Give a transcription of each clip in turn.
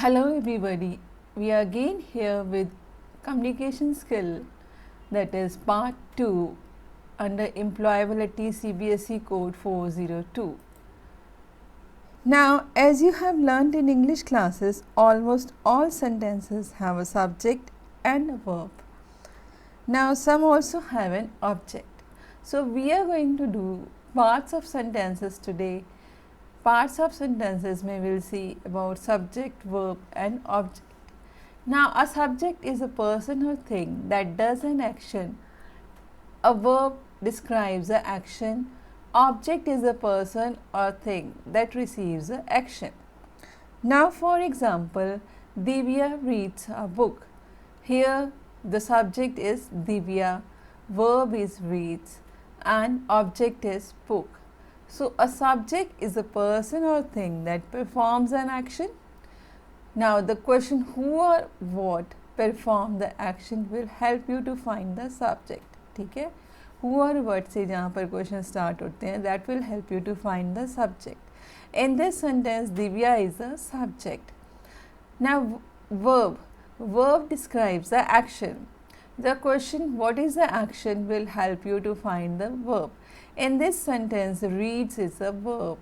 Hello everybody, we are again here with communication skill, that is part 2 under employability CBSE code 402. Now, as you have learnt in English classes, almost all sentences have a subject and a verb. Now, some also have an object. So, we are going to do parts of sentences today. Parts of sentences we will see about subject, verb and object. Now, a subject is a person or thing that does an action. A verb describes the action. Object is a person or thing that receives the action. Now, for example, Divya reads a book. Here, the subject is Divya, verb is reads, and object is book. So, a subject is a person or thing that performs an action. Now, the question who or what perform the action will help you to find the subject. ठीक है, who or what से जहाँ पर question start होते हैं, that will help you to find the subject. In this sentence, Divya is a subject. Now, verb describes the action. The question what is the action will help you to find the verb. In this sentence, reads is a verb.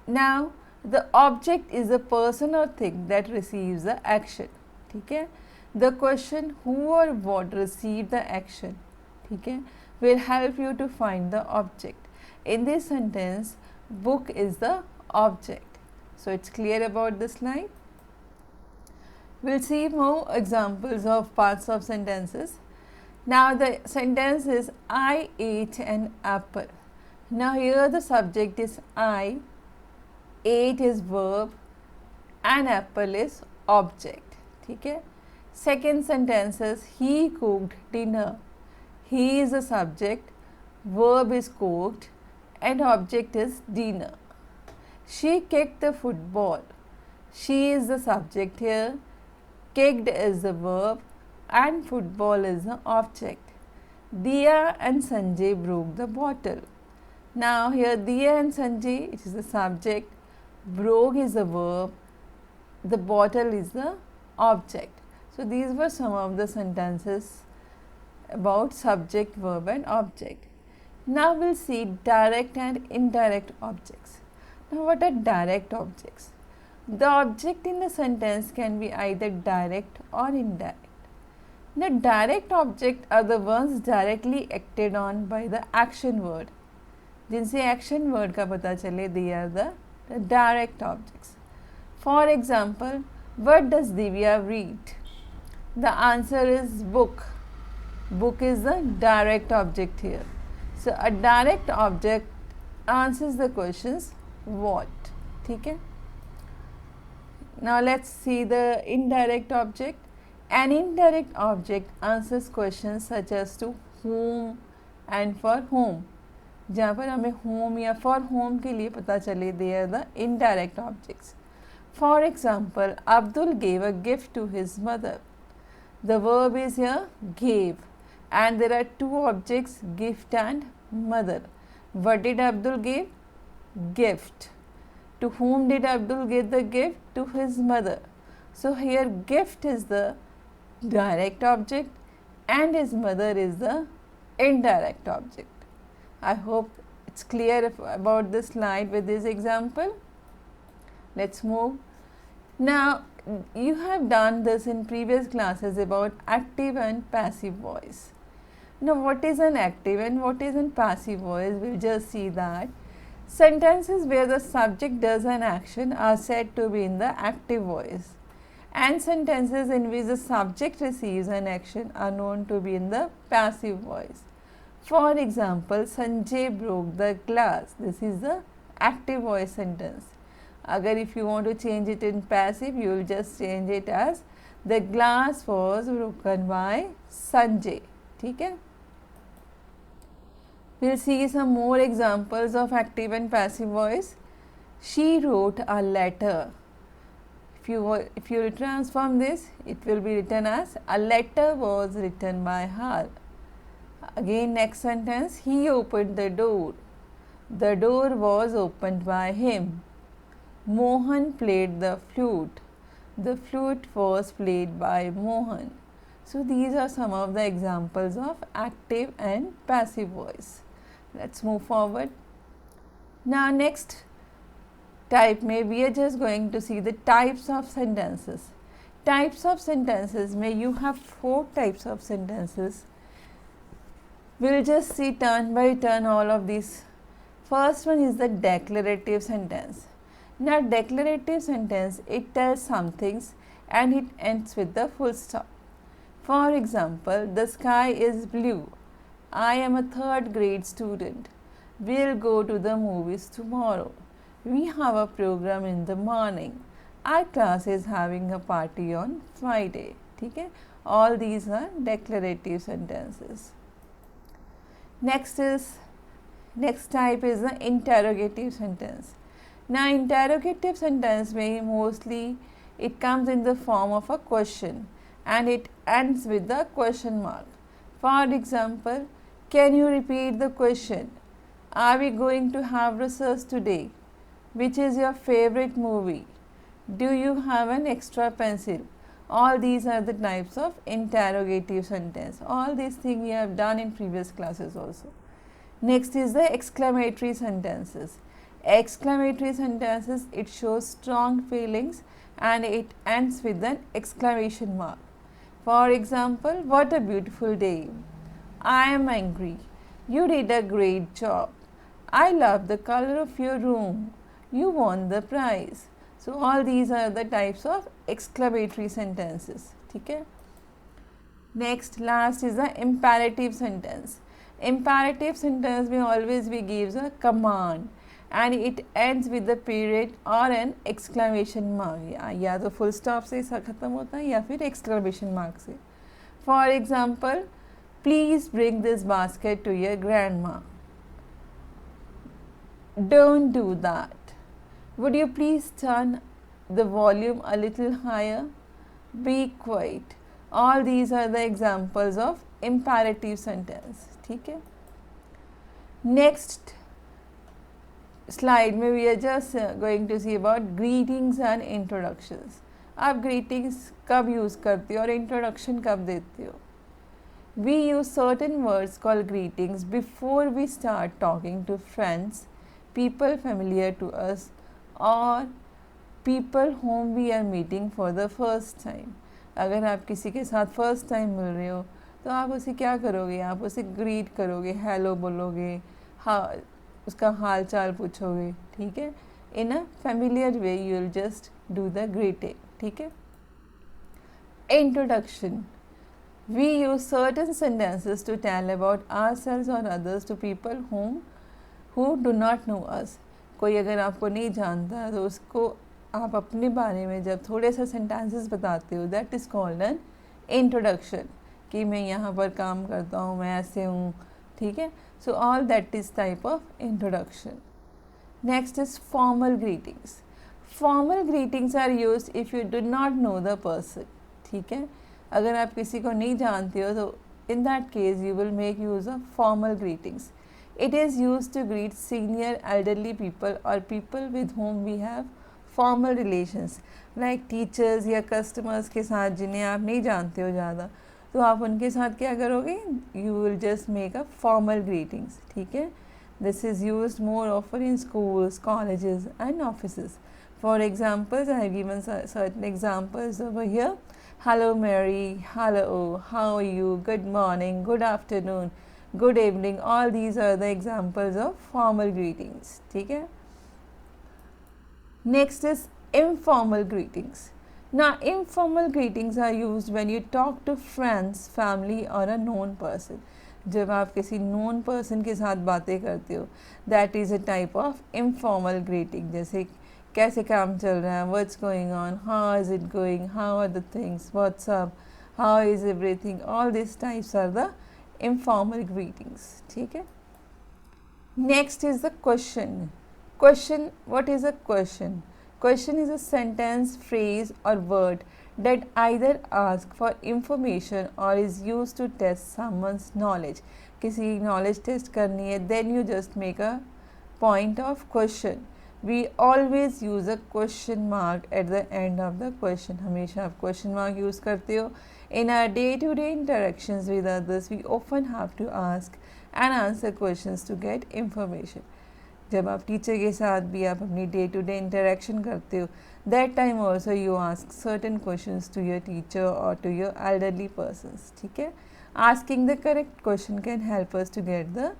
Now, the object is a person or thing that receives the action. ठीक है, the question who or what received the action, ठीक है, will help you to find the object. In this sentence, book is the object. So, it's clear about this line. We'll see more examples of parts of sentences. Now, the sentence is I ate an apple. Now, here the subject is I, ate is verb, and apple is object. ठीक है. Second sentence is he cooked dinner. He is the subject, verb is cooked, and object is dinner. She kicked the football. She is the subject here, kicked is the verb, and football is the object. Diya and Sanjay broke the bottle. Now, here Diya and Sanjay, it is the subject, broke is the verb, the bottle is the object. So, these were some of the sentences about subject, verb and object. Now, we will see direct and indirect objects. Now, what are direct objects? The object in the sentence can be either direct or indirect. The direct object are the ones directly acted on by the action word. जिनसे action word का पता चले, they are the direct objects. For example, what does Divya read? The answer is book. Book is the direct object here. So, a direct object answers the questions what. ठीक है. Now, let's see the indirect object. An indirect object answers questions such as to whom and for whom. जहाँ पर हमें whom या for whom के लिए पता चले, they are the indirect objects. For example, Abdul gave a gift to his mother. The verb is here gave, and there are two objects, gift and mother. What did Abdul give? Gift. To whom did Abdul give the gift? To his mother. So, here gift is the direct object and his mother is the indirect object. I hope it's clear about this slide with this example. Let's move. Now, you have done this in previous classes about active and passive voice. Now, what is an active and what is an passive voice? We'll just see that. Sentences where the subject does an action are said to be in the active voice, and sentences in which the subject receives an action are known to be in the passive voice. For example, Sanjay broke the glass. This is the active voice sentence. Agar if you want to change it in passive, you will just change it as the glass was broken by Sanjay. ठीक है. We will see some more examples of active and passive voice. She wrote a letter. If you will transform this, it will be written as a letter was written by her. Again, next sentence, he opened the door. The door was opened by him. Mohan played the flute. The flute was played by Mohan. So these are some of the examples of active and passive voice. Let's move forward. Now next type में we are just going to see the types of sentences. Types of sentences में you have 4 types of sentences. We'll just see turn by turn all of these. First one is the declarative sentence. Now declarative sentence, it tells some things and it ends with the full stop. For example, the sky is blue. I am a 3rd grade student. We'll go to the movies tomorrow. We have a program in the morning. Our class is having a party on Friday. ठीक है? All these are declarative sentences. Next type is the interrogative sentence. Now interrogative sentence में mostly it comes in the form of a question and it ends with the question mark. For example, can you repeat the question? Are we going to have research today? Which is your favorite movie? Do you have an extra pencil? All these are the types of interrogative sentence. All these things we have done in previous classes also. Next is the exclamatory sentences. Exclamatory sentences, it shows strong feelings and it ends with an exclamation mark. For example, what a beautiful day. I am angry. You did a great job. I love the color of your room. You won the prize. So all these are the types of exclamatory sentences. ठीक है? Next, last is the imperative sentence. Imperative sentence में always we gives a command and it ends with the period or an exclamation mark. या तो full stop से ख़त्म होता है या फिर exclamation mark से. For example, please bring this basket to your grandma. Don't do that. Would you please turn the volume a little higher? Be quiet. All these are the examples of imperative sentence. ठीक है? Next slide में we are just going to see about greetings and introductions. आप greetings कब use करते हो और introduction कब देते हो? We use certain words called greetings before we start talking to friends, people familiar to us, or people whom we are meeting for the first time. अगर आप किसी के साथ फर्स्ट टाइम मिल रहे हो तो आप उसे क्या करोगे? आप उसे ग्रीट करोगे, हेलो बोलोगे, हाँ उसका हाल चाल पूछोगे. ठीक है? In a familiar way you will just do the greeting. ठीक है? Introduction. We use certain sentences to tell about ourselves or others to people who do not know us. कोई अगर आपको नहीं जानता तो उसको आप अपने बारे में जब थोड़े से sentences बताते हो, that is called an introduction. कि मैं यहाँ पर काम करता हूँ, मैं ऐसे हूँ. ठीक है? So all that is type of introduction. Next is formal greetings. Formal greetings are used if you do not know the person. ठीक है? अगर आप किसी को नहीं जानते हो तो in that case you will make use of formal greetings. It is used to greet senior elderly people or people with whom we have formal relations like teachers या customers के साथ जिन्हें आप नहीं जानते हो ज़्यादा तो आप उनके साथ क्या करोगे? You will just make a formal greetings. ठीक है? This is used more often in schools, colleges and offices. For examples, I have given certain examples over here. Hello Mary, hello, how are you, good morning, good afternoon, good evening. All these are the examples of formal greetings. ठीक है? Next is informal greetings. Now informal greetings are used when you talk to friends, family or a known person. जब आप किसी known person के साथ बातें करते हो, that is a type of informal greeting. जैसे कैसे काम चल रहा है, what's going on, how is it going, how are the things, what's up, how is everything. All these types are the informal greetings. ठीक है? Next is the question. Question, what is a question? Question is a sentence, phrase or word that either ask for information or is used to test someone's knowledge. किसी knowledge test करनी है, then you just make a point of question. we always use a question mark at the end of the question. हमेशा आप question mark use करते हो. In our day-to-day interactions with others, we often have to ask and answer questions to get information. जब आप teacher के साथ भी आप अपनी डे टू डे इंटरेक्शन करते हो, that time also you ask certain questions to your teacher और टू योर एल्डरली पर्सन्स. ठीक है, asking the correct question can help us to get the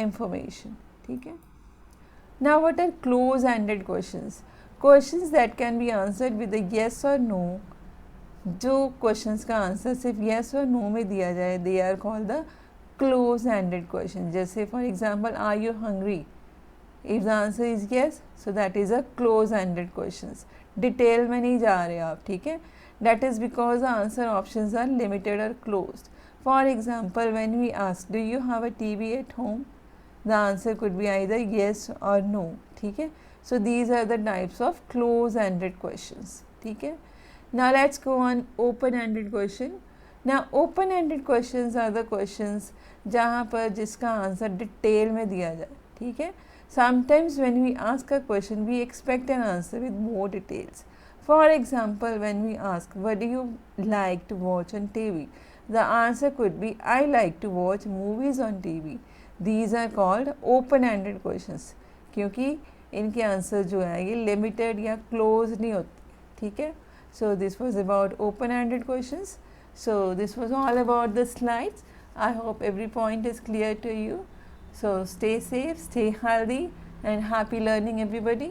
information. ठीक है. Now what are close ended questions? Questions that can be answered with a yes और no. जो questions का answer सिर्फ yes और no में दिया जाए, they are called the close ended question. जैसे for example, are you hungry? If the answer is yes, so that is a close-ended questions. Detail में नहीं जा रहे आप. ठीक है. That is because the answer options are limited or closed. For example, when we ask, do you have a TV at home? The answer could be either yes or no. ठीक है. So these are the types of close-ended questions. ठीक है. Now let's go on open-ended question. Now open-ended questions are the questions जहाँ पर जिसका answer detail में दिया जाए. ठीक है. Sometimes when we ask a question, we expect an answer with more details. For example, when we ask, what do you like to watch on TV? The answer could be, I like to watch movies on TV. These are called open-ended questions. क्योंकि इनके answer जो है ये limited या closed नहीं होते. ठीक है. So this was about open-ended questions. So this was all about the slides. I hope every point is clear to you. So stay safe, stay healthy, and happy learning, everybody.